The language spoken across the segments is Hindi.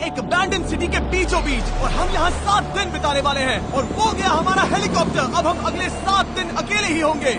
एक अबैंडन सिटी के बीचों बीच और हम यहाँ 7 दिन बिताने वाले हैं और वो गया हमारा हेलीकॉप्टर। अब हम अगले 7 दिन अकेले ही होंगे।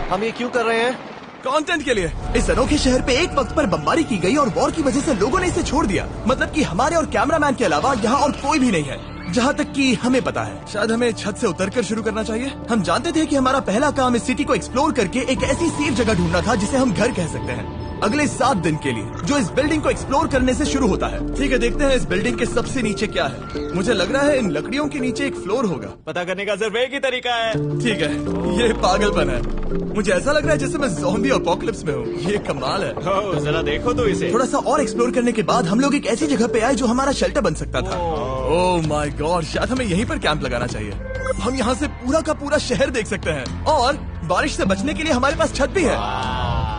हम ये क्यों कर रहे हैं? कंटेंट के लिए। इस अनोखे शहर पे एक वक्त पर बमबारी की गई और वॉर की वजह से लोगों ने इसे छोड़ दिया। मतलब कि हमारे और कैमरामैन के अलावा यहाँ और कोई भी नहीं है, जहाँ तक कि हमें पता है। शायद हमें छत से उतरकर शुरू करना चाहिए। हम जानते थे कि हमारा पहला काम इस सिटी को एक्सप्लोर करके एक ऐसी सेफ जगह ढूंढना था जिसे हम घर कह सकते हैं, अगले 7 दिन के लिए, जो इस बिल्डिंग को एक्सप्लोर करने से शुरू होता है। ठीक है, देखते हैं इस बिल्डिंग के सबसे नीचे क्या है। मुझे लग रहा है इन लकड़ियों के नीचे एक फ्लोर होगा। पता करने का सिर्फ एक ही तरीका है। ठीक है, ये पागलपन है। मुझे ऐसा लग रहा है जैसे मैं ज़ॉम्बी अपोकलिप्स में हूँ। ये कमाल है। ओह, जरा देखो तो इसे। थोड़ा सा और एक्सप्लोर करने के बाद हम लोग एक ऐसी जगह पे आए जो हमारा शेल्टर बन सकता था। ओह माय गॉड, शायद हमें यहीं पर कैंप लगाना चाहिए। हम यहाँ से पूरा का पूरा शहर देख सकते हैं और बारिश से बचने के लिए हमारे पास छत भी है।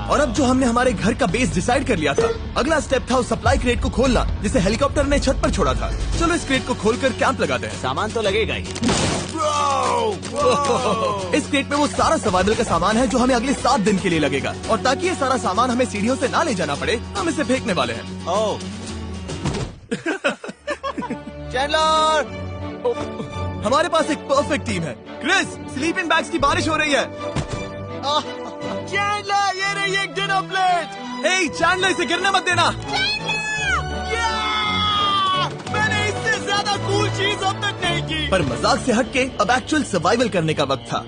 और अब जो हमने हमारे घर का बेस डिसाइड कर लिया था, अगला स्टेप था उस सप्लाई क्रेट को खोलना जिसे हेलीकॉप्टर ने छत पर छोड़ा था। चलो इस क्रेट को खोलकर कैंप लगाते हैं। सामान तो लगेगा ही। इस क्रेट में वो सारा सर्वाइवल का सामान है जो हमें अगले 7 दिन के लिए लगेगा। और ताकि ये सारा सामान हमें सीढ़ियों से ना ले जाना पड़े, हम इसे फेंकने वाले हैं। ओह, चैंडलर! हमारे पास एक परफेक्ट टीम है। क्रिस, स्लीपिंग बैग्स की बारिश हो रही है। चैंडलर, ये रही एक डिनर प्लेट। हे चैंडलर, इसे गिरने मत देना। मैंने इससे ज्यादा कूल चीज अब तक नहीं की। पर मजाक से हटके अब एक्चुअल सर्वाइवल करने का वक्त था।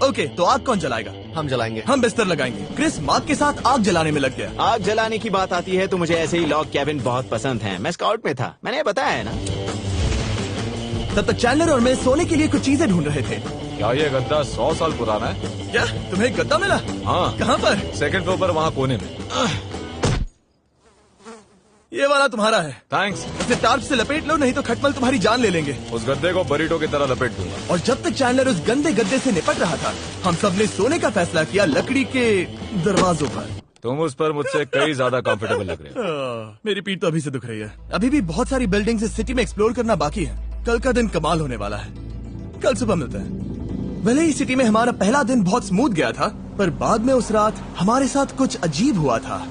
ओके, तो आग कौन जलाएगा? हम जलाएंगे। हम बिस्तर लगाएंगे। क्रिस मार्क के साथ आग जलाने में लग गया। आग जलाने की बात आती है तो मुझे ऐसे ही लॉग कैबिन बहुत पसंद हैं। मैं स्काउट में था, मैंने बताया है ना। तब तक चैंडलर और मैं सोने के लिए कुछ चीजें ढूंढ रहे थे। क्या ये गद्दा 100 साल पुराना है? क्या तुम्हें गद्दा मिला? हाँ। कहाँ पर? सेकंड फ्लोर पर, वहाँ कोने में। ये वाला तुम्हारा है। थैंक्स। इसे टार्प से लपेट लो, नहीं तो खटमल तुम्हारी जान ले लेंगे। उस गद्दे को बरीटो की तरह लपेट दूंगा। और जब तक चैंडलर उस गंदे गद्दे से निपट रहा था, हम सब ने सोने का फैसला किया लकड़ी के दरवाजों पर। तुम उस पर मुझसे कई ज्यादा कंफर्टेबल लग रहे हो। मेरी पीठ तो अभी से दुख रही है। अभी भी बहुत सारी बिल्डिंग्स इस सिटी में एक्सप्लोर करना बाकी है। कल का दिन कमाल होने वाला है। कल सुबह मिलते हैं। भले ही सिटी में हमारा पहला दिन बहुत स्मूथ गया था, पर बाद में उस रात हमारे साथ कुछ अजीब हुआ था।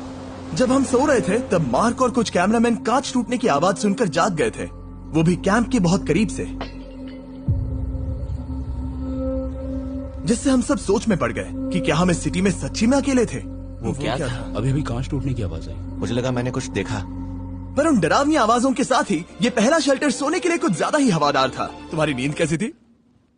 जब हम सो रहे थे तब मार्क और कुछ कैमरामैन कांच टूटने की आवाज सुनकर जाग गए थे, वो भी कैंप के बहुत करीब से, जिससे हम सब सोच में पड़ गए कि क्या हम इस सिटी में सच्ची में अकेले थे। वो क्या था? अभी अभी कांच टूटने की आवाज आई। मुझे लगा मैंने कुछ देखा। पर उन डरावनी आवाजों के साथ ही ये पहला शेल्टर सोने के लिए कुछ ज्यादा ही हवादार था। तुम्हारी नींद कैसी थी?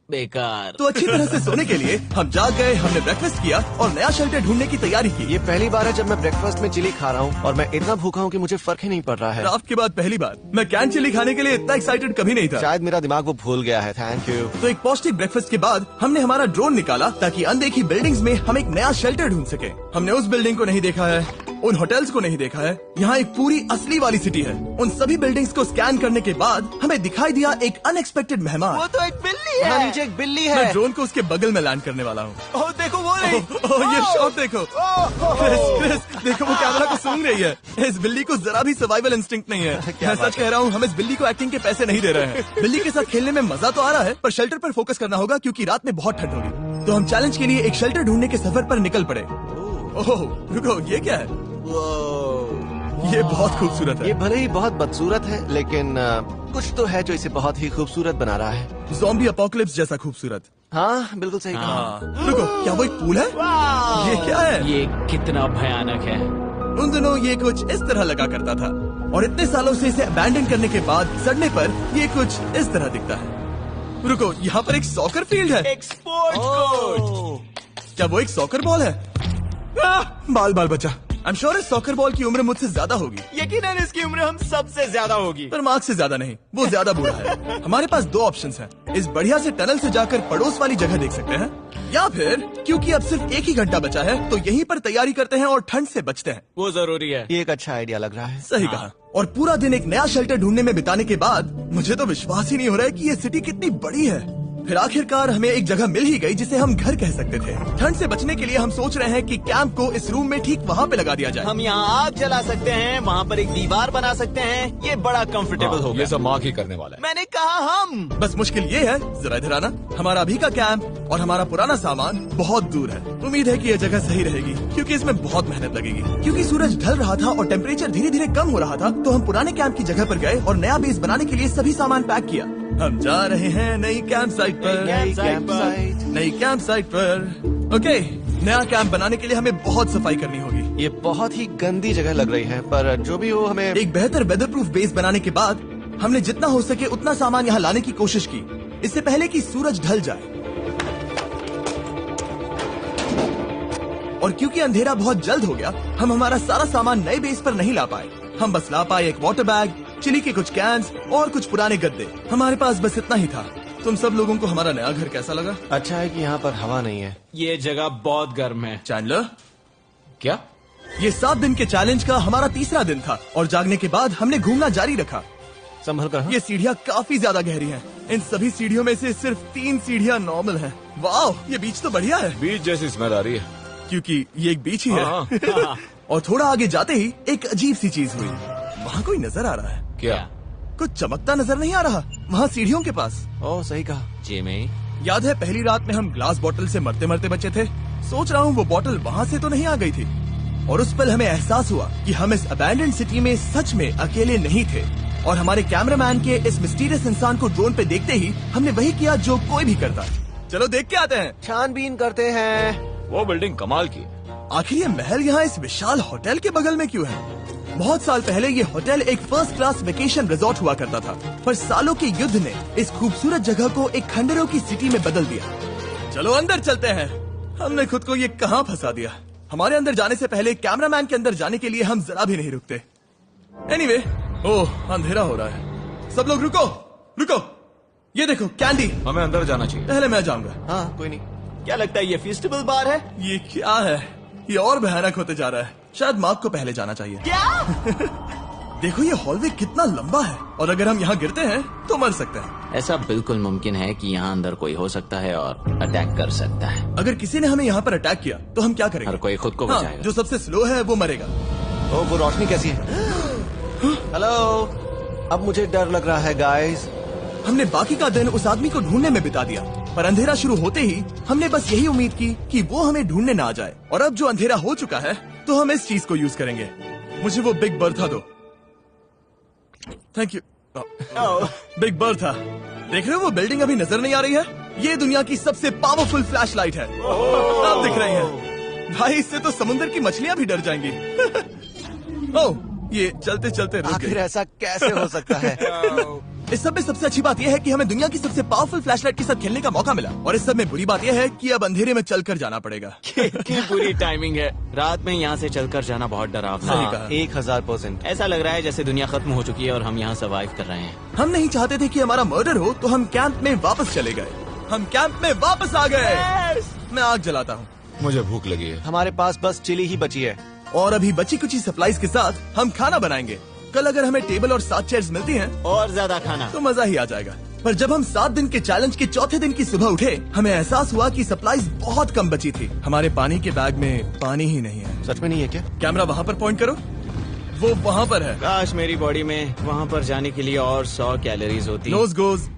बेकार। तो अच्छी तरह से सोने के लिए हम जाग गए। हमने ब्रेकफास्ट किया और नया शेल्टर ढूंढने की तैयारी की। ये पहली बार है जब मैं ब्रेकफास्ट में चिली खा रहा हूँ और मैं इतना भूखा हूँ कि मुझे फर्क ही नहीं पड़ रहा है। रात के बाद पहली बार मैं कैन चिली खाने के लिए इतना एक्साइटेड कभी नहीं था। शायद मेरा दिमाग वो भूल गया है। Thank you. तो एक पौष्टिक ब्रेकफास्ट के बाद हमने हमारा ड्रोन निकाला ताकि अनदेखी बिल्डिंग्स में हम एक नया शेल्टर ढूंढ सके। हमने उस बिल्डिंग को नहीं देखा है, उन होटल्स को नहीं देखा है। यहाँ एक पूरी असली वाली सिटी है। उन सभी बिल्डिंग्स को स्कैन करने के बाद हमें दिखाई दिया एक अनएक्सपेक्टेड मेहमान। वो तो एक बिल्ली वहाँ है। नीचे एक बिल्ली मैं है। ड्रोन को उसके बगल में लैंड करने वाला हूँ। ओह, देखो वो रही। ये शॉट देखो। क्रिस, देखो वो कैमरा को सूंघ रही है। इस बिल्ली को जरा भी सर्वाइवल इंस्टिंक्ट नहीं है। मैं सच कह रहा हूँ, हम इस बिल्ली को एक्टिंग के पैसे नहीं दे रहे हैं। बिल्ली के साथ खेलने में मजा तो आ रहा है, पर शेल्टर पर फोकस करना होगा क्योंकि रात में बहुत ठंड होगी। तो हम चैलेंज के लिए एक शेल्टर ढूंढने के सफर पर निकल पड़े। ओह रुको, ये क्या है? ये बहुत खूबसूरत ये है। भले ही बहुत बदसूरत है, लेकिन कुछ तो है जो इसे बहुत ही खूबसूरत बना रहा है। ज़ॉम्बी अपोकलिप्स जैसा खूबसूरत। हाँ, बिल्कुल सही कहा। रुको, क्या वो एक पूल है? ये क्या है? ये कितना भयानक है। उन दिनों ये कुछ इस तरह लगा करता था और इतने सालों से इसे अबैंडन करने के बाद सड़ने पर ये कुछ इस तरह दिखता है। रुको, यहाँ पर एक सॉकर फील्ड है। एक स्पोर्ट्स कोच। क्या वो एक सॉकर बॉल है? बाल बाल बचा। आई एम श्योर इस सॉकर बॉल की उम्र मुझसे ज्यादा होगी। यकीनन इसकी उम्र हम सबसे ज्यादा होगी। पर मार्क से ज्यादा नहीं, वो ज्यादा बूढ़ा है। हमारे पास 2 ऑप्शंस हैं। इस बढ़िया से टनल से जाकर पड़ोस वाली जगह देख सकते हैं, या फिर क्योंकि अब सिर्फ 1 ही घंटा बचा है तो यहीं पर तैयारी करते हैं और ठंड से बचते हैं। वो जरूरी है। ये एक अच्छा आइडिया लग रहा है। सही कहा। और पूरा दिन एक नया शेल्टर ढूंढने में बिताने के बाद मुझे तो विश्वास ही नहीं हो रहा है कि ये सिटी कितनी बड़ी है। फिर आखिरकार हमें एक जगह मिल ही गई जिसे हम घर कह सकते थे। ठंड से बचने के लिए हम सोच रहे हैं कि कैंप को इस रूम में ठीक वहाँ पे लगा दिया जाए। हम यहाँ आग जला सकते हैं, वहाँ पर एक दीवार बना सकते हैं। ये बड़ा कंफर्टेबल होगा। ये सब मार्क ही करने वाला है। मैंने कहा हम। बस मुश्किल ये है, जरा इधर आना, हमारा अभी का कैंप और हमारा पुराना सामान बहुत दूर है। उम्मीद है कि यह जगह सही रहेगी क्योंकि इसमें बहुत मेहनत लगेगी। क्योंकि सूरज ढल रहा था और टेम्परेचर धीरे धीरे कम हो रहा था, तो हम पुराने कैंप की जगह पर गए और नया बेस बनाने के लिए सभी सामान पैक किया। हम जा रहे हैं नई कैंप साइट पर। नई कैंप साइट पर। ओके, नया कैंप बनाने के लिए हमें बहुत सफाई करनी होगी। ये बहुत ही गंदी जगह लग रही है, पर जो भी हो हमें एक बेहतर वेदर प्रूफ बेस बनाने के बाद हमने जितना हो सके उतना सामान यहाँ लाने की कोशिश की, इससे पहले कि सूरज ढल जाए। और क्योंकि अंधेरा बहुत जल्द हो गया, हम हमारा सारा सामान नए बेस पर नहीं ला पाए। हम बस ला पाए एक वाटर बैग, चिली के कुछ कैंस और कुछ पुराने गद्दे। हमारे पास बस इतना ही था। तुम सब लोगों को हमारा नया घर कैसा लगा? अच्छा है कि यहाँ पर हवा नहीं है। ये जगह बहुत गर्म है। चैंडलर, क्या? ये 7 दिन के चैलेंज का हमारा तीसरा दिन था और जागने के बाद हमने घूमना जारी रखा। संभल कर। हाँ? ये सीढ़ियाँ काफी ज्यादा गहरी हैं। इन सभी सीढ़ियों में से सिर्फ 3 सीढ़ियाँ नॉर्मल हैं। वाह, ये बीच तो बढ़िया है बीच जैसी स्मेल आ रही है। क्योंकि ये एक बीच ही हाँ। है। और थोड़ा आगे जाते ही एक अजीब सी चीज हुई। वहाँ कोई नजर आ रहा है। क्या? कुछ चमकता नजर नहीं आ रहा वहाँ सीढ़ियों के पास। ओह, सही कहा। जिमी, याद है पहली रात में हम ग्लास बॉटल से मरते मरते बचे थे? सोच रहा हूँ वो बॉटल वहाँ से तो नहीं आ गई थी। और उस पल हमें एहसास हुआ कि हम इस अबैंडन्ड सिटी में सच में अकेले नहीं थे। और हमारे कैमरामैन के इस मिस्टीरियस इंसान को ड्रोन पे देखते ही हमने वही किया जो कोई भी करता। चलो देख के आते हैं। छानबीन करते हैं। वो बिल्डिंग कमाल की है। आखिर ये महल यहाँ इस विशाल होटल के बगल में क्यों है? बहुत साल पहले ये होटल एक फर्स्ट क्लास वेकेशन रिजॉर्ट हुआ करता था, पर सालों के युद्ध ने इस खूबसूरत जगह को एक खंडरों की सिटी में बदल दिया। चलो अंदर चलते हैं। हमने खुद को ये कहाँ फंसा दिया। हमारे अंदर जाने से पहले कैमरामैन के अंदर जाने के लिए हम जरा भी नहीं रुकते। एनीवे, ओह अंधेरा हो रहा है। सब लोग रुको रुको, ये देखो कैंडी। हमें अंदर जाना चाहिए। पहले मैं जाऊंगा। हाँ, कोई नहीं। क्या लगता है ये फेस्टिवल बार है? ये क्या है? ये और भयानक होते जा रहा है। शायद मार्क को पहले जाना चाहिए। क्या? देखो ये हॉलवे कितना लंबा है और अगर हम यहाँ गिरते हैं तो मर सकते हैं। ऐसा बिल्कुल मुमकिन है कि यहाँ अंदर कोई हो सकता है और अटैक कर सकता है। अगर किसी ने हमें यहाँ पर अटैक किया तो हम क्या करेंगे? हर कोई खुद को हाँ, बचाएगा। जो सबसे स्लो है वो मरेगा। ओह, वो रोशनी कैसी है? हेलो, अब मुझे डर लग रहा है गाइस। हमने बाकी का दिन उस आदमी को ढूंढने में बिता दिया, पर अंधेरा शुरू होते ही हमने बस यही उम्मीद की कि वो हमें ढूंढने ना आ जाए। और अब जो अंधेरा हो चुका है तो हम इस चीज को यूज करेंगे। मुझे वो बिग बर्था दो। Thank you. बिग बर्था, देख रहे हो वो बिल्डिंग अभी नजर नहीं आ रही है? ये दुनिया की सबसे पावरफुल फ्लैश लाइट है। आप दिख रही है भाई, इससे तो समुद्र की मछलियां भी डर जाएंगी। ओह, ये चलते चलते रुक आखिर गई। ऐसा कैसे हो सकता है? इस सब में सबसे अच्छी बात यह है कि हमें दुनिया की सबसे पावरफुल फ्लैशलाइट के साथ खेलने का मौका मिला। और इस सब में बुरी बात यह है कि अब अंधेरे में चलकर जाना पड़ेगा। कितनी बुरी टाइमिंग है। रात में यहाँ से चलकर जाना बहुत डरावना सही है। कहा। 1000%। ऐसा लग रहा है जैसे दुनिया खत्म हो चुकी है और हम यहाँ सर्वाइव कर रहे हैं। हम नहीं चाहते थे कि हमारा मर्डर हो, तो हम कैंप में वापस चले गए। हम कैंप में वापस आ गए। मैं आग जलाता हूँ मुझे भूख लगी है। हमारे पास बस चिली ही बची है। और अभी बची कुची सप्लाईज के साथ हम खाना बनाएंगे। कल अगर हमें टेबल और 7 चेयर्स मिलती हैं और ज्यादा खाना। तो मजा ही आ जाएगा। पर जब हम 7 दिन के चैलेंज के चौथे दिन की सुबह उठे, हमें एहसास हुआ कि सप्लाईज बहुत कम बची थी। हमारे पानी के बैग में पानी ही नहीं है। सच में नहीं है क्या? कैमरा वहाँ पर पॉइंट करो, वो वहाँ पर है। काश मेरी बॉडी में वहाँ पर जाने के लिए और 100 कैलोरीज होती। नोज गोज।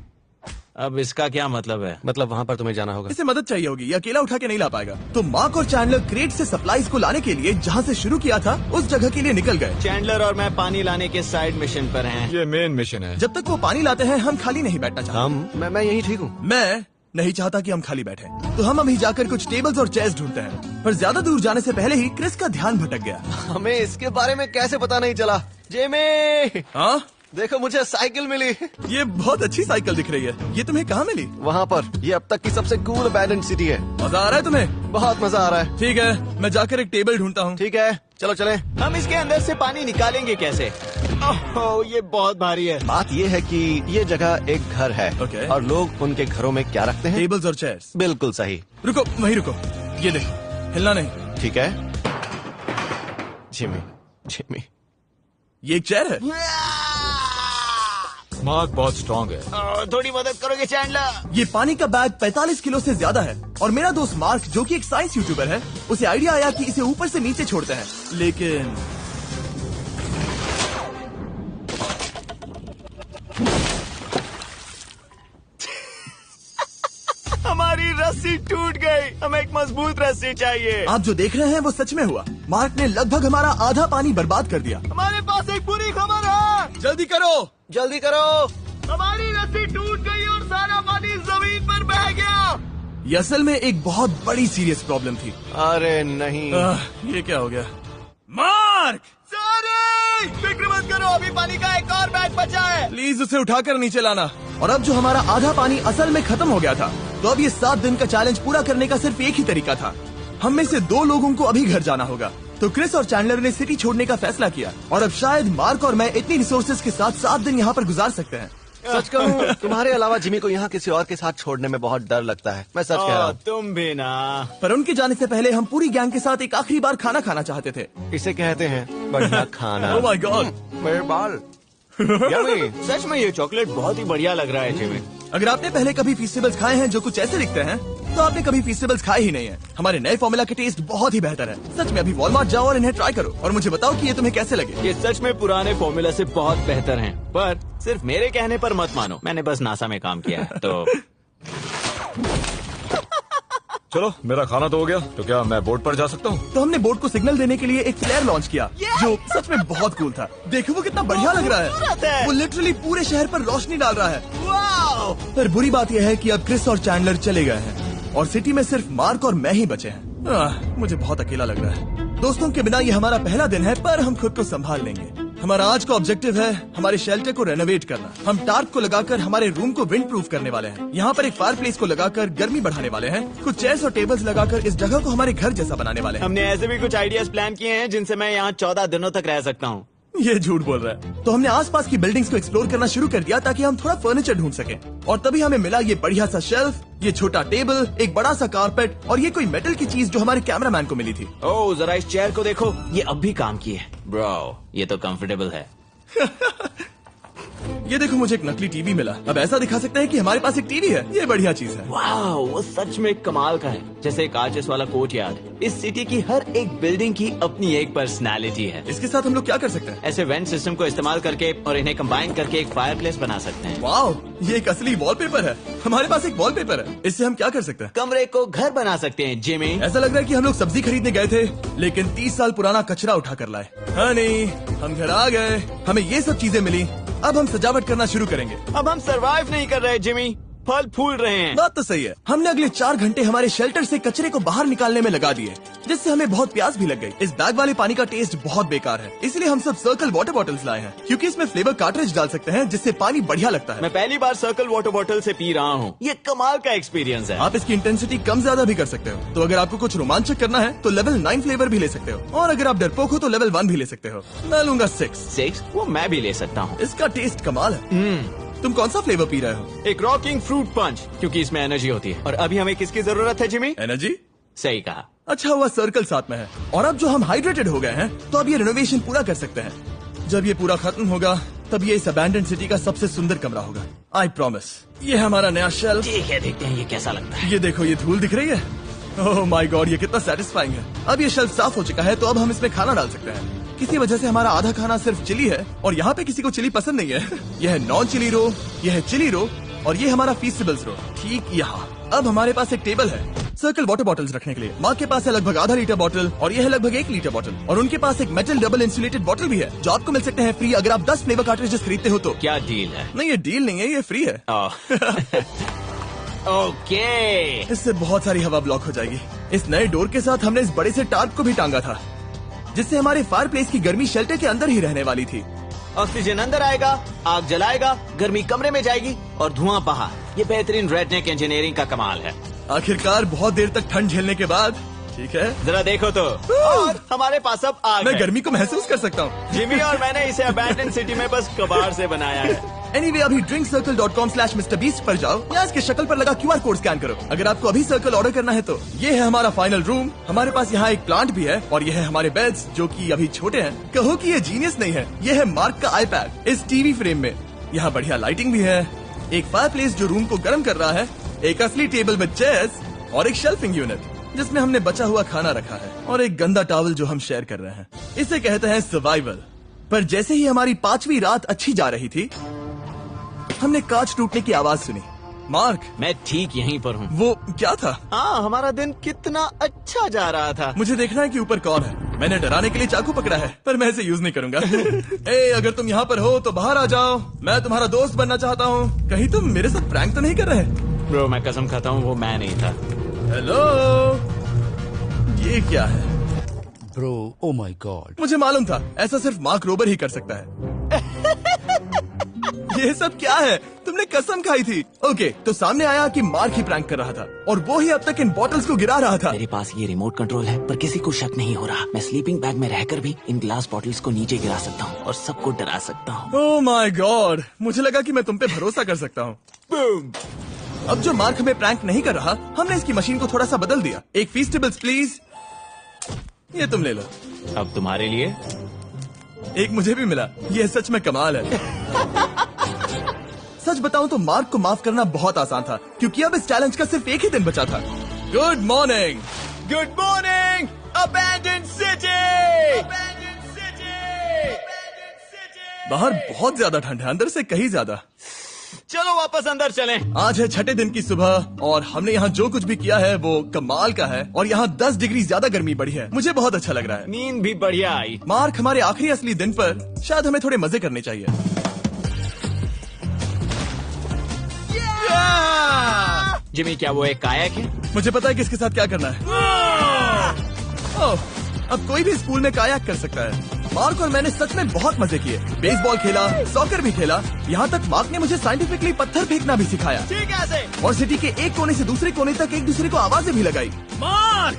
अब इसका क्या मतलब है? मतलब वहाँ पर तुम्हें जाना होगा। इसे मदद चाहिए होगी, ये अकेला उठा के नहीं ला पाएगा। तो मार्क और चैंडलर क्रेट से सप्लाईज को लाने के लिए जहाँ से शुरू किया था उस जगह के लिए निकल गए। चैंडलर और मैं पानी लाने के साइड मिशन पर हैं। ये मेन मिशन है। जब तक वो पानी लाते हैं हम खाली नहीं बैठना चाहते। मैं यही ठीक हूँ। मैं नहीं चाहता कि हम खाली बैठे, तो हम अभी जाकर कुछ टेबल्स और चेयर्स ढूंढते हैं। पर ज्यादा दूर जाने से पहले ही क्रिस का ध्यान भटक गया। हमें इसके बारे में कैसे पता नहीं चला? जेमी, हाँ, देखो मुझे साइकिल मिली। ये बहुत अच्छी साइकिल दिख रही है। ये तुम्हें कहाँ मिली? वहाँ पर। ये अब तक की सबसे कूल अबैंडन्ड सिटी है। मजा आ रहा है तुम्हें? बहुत मजा आ रहा है। ठीक है, मैं जाकर एक टेबल ढूंढता हूँ। ठीक है, चलो चलें। हम इसके अंदर से पानी निकालेंगे कैसे? ओह, ये बहुत भारी है। बात ये है कि ये जगह एक घर है। Okay. और लोग उनके घरों में क्या रखते हैं? टेबल्स और चेयर्स। बिल्कुल सही। रुको, वहीं रुको। ये देखो, हिलना नहीं। ठीक है। Jimmy, Jimmy. ये एक चेयर है। मार्क बहुत स्ट्रांग है। थोड़ी मदद करोगे चैंडलर? ये पानी का बैग 45 किलो से ज्यादा है और मेरा दोस्त मार्क जो कि एक साइंस यूट्यूबर है, उसे आइडिया आया कि इसे ऊपर से नीचे छोड़ते हैं, लेकिन हमारी रस्सी टूट गई। हमें एक मजबूत रस्सी चाहिए। आप जो देख रहे हैं वो सच में हुआ। मार्क ने लगभग हमारा आधा पानी बर्बाद कर दिया। हमारे पास एक बुरी खबर है। जल्दी करो। जल्दी करो। हमारी रस्सी टूट गई और सारा पानी जमीन पर बह गया। ये असल में एक बहुत बड़ी सीरियस प्रॉब्लम थी। अरे नहीं। ये क्या हो गया? मार्क, सॉरी, फिक्र मत करो, अभी पानी का एक और बैग बचा है। प्लीज उसे उठाकर नीचे लाना। और अब जो हमारा आधा पानी असल में खत्म हो गया था, तो अब ये 7 दिन का चैलेंज पूरा करने का सिर्फ एक ही तरीका था। हम में से 2 लोगों को अभी घर जाना होगा। तो क्रिस और चैंडलर ने सिटी छोड़ने का फैसला किया और अब शायद मार्क और मैं इतनी रिसोर्सेज के साथ 7 दिन यहाँ पर गुजार सकते हैं। सच कहूँ, तुम्हारे अलावा जिमी को यहाँ किसी और के साथ छोड़ने में बहुत डर लगता है। मैं सच कह रहा हूँ। तुम भी ना। पर उनके जाने से पहले हम पूरी गैंग के साथ एक आखिरी बार खाना खाना चाहते थे। इसे कहते हैं बढ़िया खाना। ओह माय गॉड, मेरे बाल। यम्मी। सच में ये चॉकलेट बहुत ही बढ़िया लग रहा है जिमी। अगर आपने पहले कभी फीस्टेबल्स खाए हैं जो कुछ ऐसे दिखते हैं, तो आपने कभी फीस्टेबल्स खाए ही नहीं है। हमारे नए फॉर्मूला के टेस्ट बहुत ही बेहतर है। सच में अभी वॉलमार्ट जाओ और इन्हें ट्राई करो और मुझे बताओ कि ये तुम्हें कैसे लगे। ये सच में पुराने फॉर्मूला से बहुत बेहतर हैं, पर सिर्फ मेरे कहने पर मत मानो। मैंने बस नासा में काम किया है तो। चलो, मेरा खाना तो हो गया, तो क्या मैं बोट पर जा सकता हूँ? तो हमने बोट को सिग्नल देने के लिए एक फ्लेयर लॉन्च किया, जो सच में बहुत कूल था। देखो वो कितना बढ़िया लग रहा है। वो लिटरली पूरे शहर पर रोशनी डाल रहा है। वाओ! पर बुरी बात यह है कि अब क्रिस और चैंडलर चले गए हैं और सिटी में सिर्फ मार्क और मैं ही बचे हैं। मुझे बहुत अकेला लग रहा है। दोस्तों के बिना ये हमारा पहला दिन है, पर हम खुद को संभाल लेंगे। हमारा आज का ऑब्जेक्टिव है हमारे शेल्टर को रेनोवेट करना। हम टार्प को लगाकर हमारे रूम को विंड प्रूफ करने वाले हैं। यहाँ पर एक फायर प्लेस को लगाकर गर्मी बढ़ाने वाले हैं। कुछ चेयर्स और टेबल्स लगाकर इस जगह को हमारे घर जैसा बनाने वाले हैं। हमने ऐसे भी कुछ आइडियाज प्लान किए हैं जिनसे मैं यहाँ 14 दिनों तक रह सकता हूँ। ये झूठ बोल रहा है। तो हमने आसपास की बिल्डिंग्स को एक्सप्लोर करना शुरू कर दिया ताकि हम थोड़ा फर्नीचर ढूंढ सकें। और तभी हमें मिला ये बढ़िया सा शेल्फ, ये छोटा टेबल, एक बड़ा सा कारपेट और ये कोई मेटल की चीज जो हमारे कैमरामैन को मिली थी। ओह, जरा इस चेयर को देखो, ये अब भी काम की है। ब्रो, ये तो कंफर्टेबल है। ये देखो, मुझे एक नकली टीवी मिला। अब ऐसा दिखा सकते हैं कि हमारे पास एक टीवी है। ये बढ़िया चीज है। वाओ, वो सच में कमाल का है। जैसे एक आर्चेस वाला कोर्ट यार्ड। इस सिटी की हर एक बिल्डिंग की अपनी एक पर्सनालिटी है। इसके साथ हम लोग क्या कर सकते हैं? ऐसे वेंट सिस्टम को इस्तेमाल करके और इन्हें कंबाइन करके एक फायर प्लेस बना सकते हैं। वाओ, ये एक असली वॉलपेपर है। हमारे पास एक वॉलपेपर है। इससे हम क्या कर सकते हैं? कमरे को घर बना सकते हैं जिमी। ऐसा लग रहा है कि हम लोग सब्जी खरीदने गए थे, लेकिन 30 साल पुराना कचरा उठा कर लाए। हनी, हम घर आ गए। हमें ये सब चीजें मिली। अब हम सजावट करना शुरू करेंगे। अब हम सरवाइव नहीं कर रहे जिमी, फल फूल रहे हैं। बात तो सही है। हमने अगले 4 घंटे हमारे शेल्टर से कचरे को बाहर निकालने में लगा दिए, जिससे हमें बहुत प्यास भी लग गई। इस बैग वाले पानी का टेस्ट बहुत बेकार है, इसलिए हम सब सर्कल वाटर बॉटल्स लाए हैं, क्योंकि इसमें फ्लेवर कार्ट्रिज डाल सकते हैं, जिससे पानी बढ़िया लगता है। मैं पहली बार सर्कल वाटर बॉटल से पी रहा हूँ। ये कमाल का एक्सपीरियंस है। आप इसकी इंटेंसिटी कम ज्यादा भी कर सकते हो। तो अगर आपको कुछ रोमांचक करना है तो लेवल 9 फ्लेवर भी ले सकते हो, और अगर आप डरपोक हो तो लेवल 1 भी ले सकते हो। मैं लूंगा 6। वो मैं भी ले सकता हूँ। इसका टेस्ट कमाल है। तुम कौन सा फ्लेवर पी रहे हो? एक रॉकिंग फ्रूट पंच, क्योंकि इसमें एनर्जी होती है। और अभी हमें किसकी जरूरत है जिमी? एनर्जी? सही कहा। अच्छा हुआ सर्कल साथ में है। और अब जो हम हाइड्रेटेड हो गए हैं, तो अब ये रिनोवेशन पूरा कर सकते हैं। जब ये पूरा खत्म होगा, तब ये इस अबैंडन्ड सिटी का सबसे सुंदर कमरा होगा। I promise. ये है हमारा नया शेल्फ। ठीक है, देखते हैं ये कैसा लगता है। ये देखो, ये धूल दिख रही है। ओह माय गॉड, ये कितना सेटिस्फाइंग है। अब ये शेल्फ साफ हो चुका है, तो अब हम इसमें खाना डाल सकते हैं। किसी वजह से हमारा आधा खाना सिर्फ चिली है, और यहाँ पे किसी को चिली पसंद नहीं है। यह है नॉन चिली रो, यह है चिली रो, और ये हमारा फीस्टेबल्स रो, ठीक यहाँ। अब हमारे पास एक टेबल है सर्कल वाटर बॉटल्स रखने के लिए। माँ के पास है लगभग आधा लीटर बॉटल, और यह है लगभग 1 लीटर बॉटल। और उनके पास एक मेटल डबल इंसुलेटेड बॉटल भी है, जो आपको मिल सकते हैं फ्री अगर आप 10 फ्लेवर कार्ट्रिजेस खरीदते हो तो। क्या डील है? नहीं, ये डील नहीं है, ये फ्री है। ओके। इससे बहुत सारी हवा ब्लॉक हो जाएगी। इस नए डोर के साथ हमने इस बड़े से टार्प को भी टांगा था, जिससे हमारे फायर प्लेस की गर्मी शेल्टर के अंदर ही रहने वाली थी। ऑक्सीजन अंदर आएगा, आग जलाएगा, गर्मी कमरे में जाएगी और धुआं बाहर। ये बेहतरीन रेडनेक इंजीनियरिंग का कमाल है। आखिरकार बहुत देर तक ठंड झेलने के बाद, ठीक है, जरा देखो तो। और हमारे पास अब आग मैं है। गर्मी को महसूस कर सकता हूँ। जिमी और मैंने इसे अबैंडन सिटी में बस कबाड़ से बनाया है। एनीवे, अभी drinkcircle.com/MrBeast पर जाओ या इसके शक्ल पर लगा QR कोड स्कैन करो। अगर आपको अभी सर्कल ऑर्डर करना है तो। ये है हमारा फाइनल रूम। हमारे पास यहाँ एक प्लांट भी है, और ये है हमारे बेड्स, जो कि अभी छोटे हैं। कहो कि ये जीनियस नहीं है। ये है मार्क का iPad इस टीवी फ्रेम में। यहाँ बढ़िया लाइटिंग भी है, एक फायरप्लेस जो रूम को गर्म कर रहा है, एक असली टेबल विद चेयर्स और एक शेल्फिंग यूनिट जिसमें हमने बचा हुआ खाना रखा है और एक गंदा टॉवल जो हम शेयर कर रहे हैं। इसे कहते हैं सर्वाइवल। पर जैसे ही हमारी 5वीं रात अच्छी जा रही थी, हमने कांच टूटने की आवाज सुनी। मार्क, मैं ठीक यहीं पर हूँ। वो क्या था? हाँ, हमारा दिन कितना अच्छा जा रहा था। मुझे देखना है कि ऊपर कौन है। मैंने डराने के लिए चाकू पकड़ा है, पर मैं इसे यूज नहीं करूंगा। ए, अगर तुम यहाँ पर हो तो बाहर आ जाओ, मैं तुम्हारा दोस्त बनना चाहता हूँ। कहीं तुम मेरे साथ प्रैंक तो नहीं कर रहे? ब्रो, मैं कसम खाता हूँ वो मैं नहीं था। हेलो, ये क्या है? Bro, oh my God. मुझे मालूम था ऐसा सिर्फ मार्क रोबर ही कर सकता है। ये सब क्या है? तुमने कसम खाई थी। ओके, तो सामने आया कि मार्क ही प्रैंक कर रहा था और वो ही अब तक इन बॉटल्स को गिरा रहा था। मेरे पास ये रिमोट कंट्रोल है, पर किसी को शक नहीं हो रहा। मैं स्लीपिंग बैग में रहकर भी इन ग्लास बॉटल्स को नीचे गिरा सकता हूँ और सबको डरा सकता हूँ। ओह माय गॉड, मुझे लगा कि मैं तुम पे भरोसा कर सकता हूँ। अब जो मार्क हमें प्रैंक नहीं कर रहा, हमने इसकी मशीन को थोड़ा सा बदल दिया। एक फीस्टेबल्स प्लीज, ये तुम ले लो। अब तुम्हारे लिए एक मुझे भी मिला। ये सच में कमाल है। सच बताऊं तो मार्क को माफ करना बहुत आसान था, क्योंकि अब इस चैलेंज का सिर्फ एक ही दिन बचा था। Good morning, good morning, abandoned city. बाहर बहुत ज्यादा ठंड है, अंदर से कहीं ज्यादा। चलो वापस अंदर चलें। आज है 6ठे दिन की सुबह और हमने यहाँ जो कुछ भी किया है वो कमाल का है और यहाँ 10 डिग्री ज्यादा गर्मी बढ़ी है। मुझे बहुत अच्छा लग रहा है। नींद भी बढ़िया आई। मार्क, हमारे आखिरी असली दिन पर शायद हमें थोड़े मजे करने चाहिए। जिमी, क्या वो एक कायाक है? मुझे पता है किसके साथ क्या करना है। ओह, अब कोई भी स्कूल में कायाक कर सकता है। मार्क और मैंने सच में बहुत मजे किए। बेसबॉल खेला, सॉकर भी खेला, यहाँ तक मार्क ने मुझे साइंटिफिकली पत्थर फेंकना भी सिखाया। ठीक है। और सिटी के एक कोने से दूसरे कोने तक एक दूसरे को आवाजें भी लगाई। मार्क,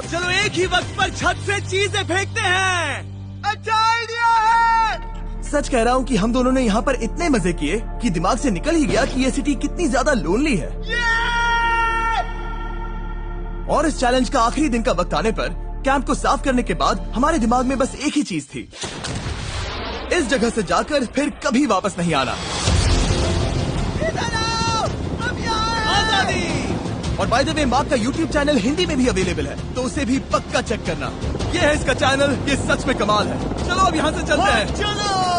चलो एक ही वक्त पर छत से चीजें फेंकते हैं। अच्छा आइडिया है। सच कह रहा हूँ कि हम दोनों ने यहाँ पर इतने मजे किए कि दिमाग से निकल ही गया कि ये सिटी कितनी ज्यादा लोनली है। और इस चैलेंज का आखिरी दिन का वक्त आने पर कैंप को साफ करने के बाद हमारे दिमाग में बस एक ही चीज थी, इस जगह से जाकर फिर कभी वापस नहीं आना। आजादी। और बाय द वे, मार्क का YouTube चैनल हिंदी में भी अवेलेबल है, तो उसे भी पक्का चेक करना। ये है इसका चैनल, ये सच में कमाल है। चलो अब यहाँ से चलते हैं। चलो।